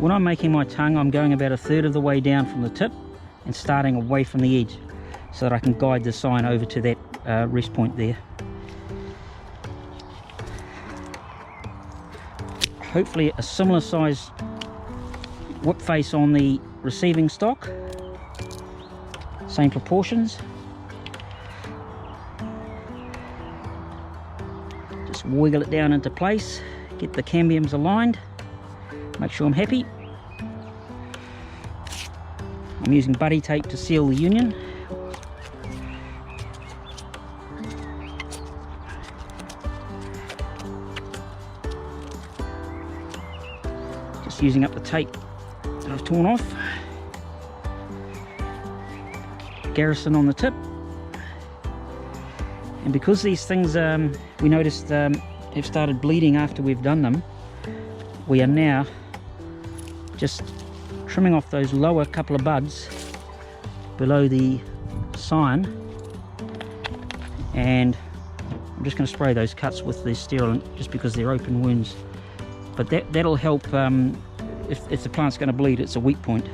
When I'm making my tongue, I'm going about 1/3 of the way down from the tip and starting away from the edge so that I can guide the sign over to that rest point there. Hopefully a similar size whip face on the receiving stock, same proportions. Just wiggle it down into place, get the cambiums aligned, make sure I'm happy. I'm using buddy tape to seal the union. Just using up the tape that I've torn off. Garrison on the tip. And because these things we noticed have started bleeding after we've done them, we are now just trimming off those lower couple of buds below the sign, and I'm just going to spray those cuts with the sterilant just because they're open wounds, but that'll help. If the plant's going to bleed, it's a weak point.